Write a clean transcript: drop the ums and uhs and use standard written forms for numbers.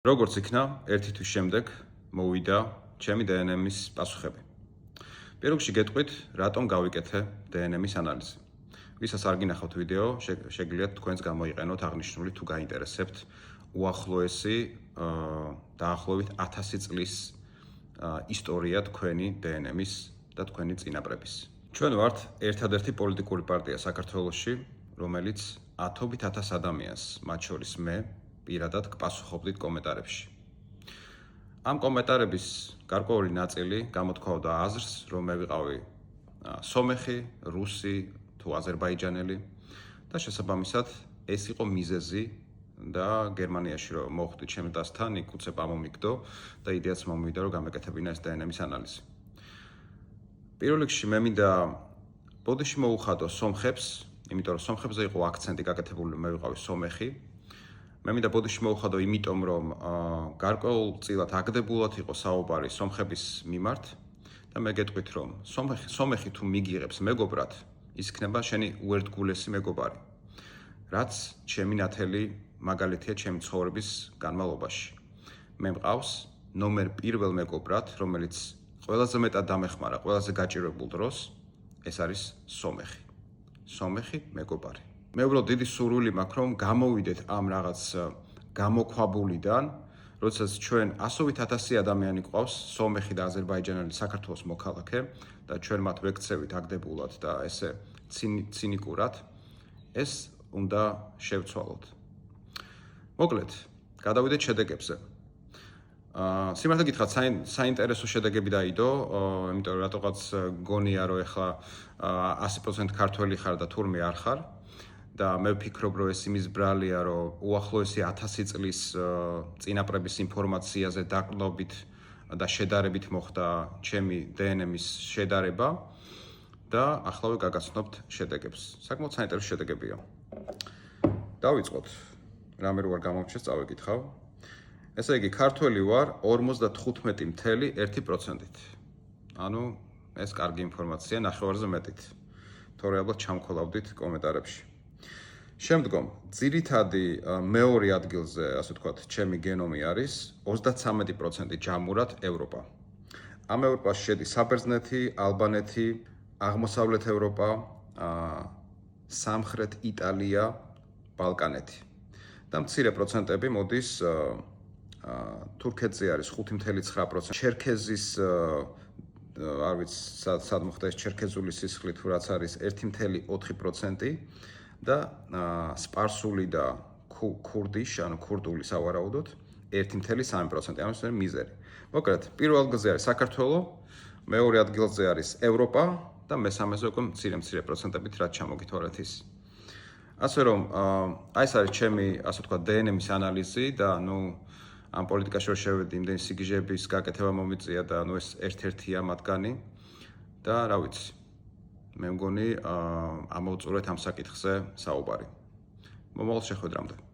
როგორც იქნა, ერთი თვის შემდეგ მოვიდა ჩემი დნმ-ის პასუხები. პირველ რიგში გეტყვით, რატომ გავიკეთე დნმ-ის ანალიზი. ვისაც არ გინახავთ ვიდეო, შეგიძლიათ თქვენს გამოიყენოთ აღნიშნული თუ გაინტერესებთ უახლოესი დაახლოებით 1000 წლის ისტორია თქვენი დნმ-ის და თქვენი წინაპრების. ჩვენ ვართ ერთადერთი პოლიტიკური პარტია საქართველოში, რომელიც ათობით 1000 ადამიანს, მათ შორის მე, პირადად გპასუხობდით კომენტარებში. ამ კომენტარების გარკვეული ნაწილი გამოთქვაოდა აზრს, რომ მე ვიყავი სომეხი, რუსი თუ აზერბაიჯანელი და შესაბამისად ეს იყო მიზეზი და გერმანიაში რომ მოხვდი ჩემს დასთან, იქ უცებ ამომიგდო და იდეაც მომივიდა რომ გამეკეთებინა ეს დნმ-ის ანალიზი. პირველ რიგში მე მინდა ბოდიში მოუხადო სომხებს, იმიტომ რომ სომხებზე იყო აქცენტი გაკეთებული, მე ვიყავი სომეხი. მე მინდა ბოდიში მოუხადო იმიტომ რომ გარკვეულწილად აგდებულად იყო საუბარი სომხების მიმართ და მე გეტყვით რომ სომეხი თუ მიგიღებს მეგობრად, ის იქნება შენი უერთგულესი მეგობარი. რაც ჩემი ნათელი მაგალითია ჩემი ცხოვრების განმავლობაში. მე მყავს ნომერ პირველ მეგობრად, რომელიც ყველაზე მეტად დამეხმარა, ყველაზე გაჭირებულ დროს, ეს არის სომეხი. სომეხი მეგობარი. მე უბრალოდ დიდი სურვილი მაქვს, რომ გამოვიდეთ ამ რაღაც გამოქვაბულიდან, როდესაც ჩვენ 100.000 ადამიანი გვყავს, სომეხი და აზერბაიჯანელი საქართველოს მოქალაქე და ჩვენ მათ ვექცევით აგდებულად და ესე ცინიკურად, ეს უნდა შევცვალოთ. მოკლედ, გადავიდეთ შედეგებზე. სიმართლე გითხრათ, საინტერესო შედეგები დაიდო, იმიტომ რომ რატოღაც გონია რომ ეხლა 100% ქართველი ხარ და თურმე არ ხარ. და მე ვფიქრობ, რომ ეს იმის ბრალია, რომ უახლოესი 1000 წლის წინაპრების ინფორმაციაზე დაყრდნობით და შედარებით მოხდა ჩემი დნმ-ის შედარება და ახლავე გაგაცნობთ შედეგებს. საკმაოდ საინტერესო შედეგებია. დავიწყოთ. რამე რო არ გამომჩეს, წავეკითხავ. ესე იგი, ქართველი ვარ 55.1%-ით. ანუ ეს კარგი ინფორმაცია, ნახევარზე მეტით. თორე ალბათ ჩამქოლავდით კომენტარებში. შემდგომ, ძირითადი მეორე ადგილზე, ასე ვთქვათ, ჩემი გენომი არის 33% ჯამურად ევროპა. ამ ევროპაში შედის საბერძნეთი, ალბანეთი, აღმოსავლეთ ევროპა, სამხრეთ იტალია, ბალკანეთი. და მცირე პროცენტები მოდის თურქეთზე არის 5.9%, ჩერქეზის არ ვიცი სად მოხდა ეს ჩერქეზული სისხლი თუ რაც არის 1.4% და სპარსული და ქურდიშ, ანუ ქურდული სავარაუდოდ 1.3%, ანუ ეს მიზერი. მოკლედ, პირველ ადგილზე არის საქართველო, მეორე ადგილზე არის ევროპა და მესამეზე უკვე მცირე პროცენტებით რაც ჩამოგითვალეთ ის. ასე რომ, აი ეს არის ჩემი, ასე ვთქვათ, დნმ-ის ანალიზი და ნუ ამ პოლიტიკაში რო შევედი, იმდენი სიგიჟების გაკეთება მომიწია და ნუ ეს ერთ-ერთია მათგანი და რა ვიცი. მე მგონი ამოვწურეთ ამ საკითხზე საუბარი. მომავალ შეხვედრამდე.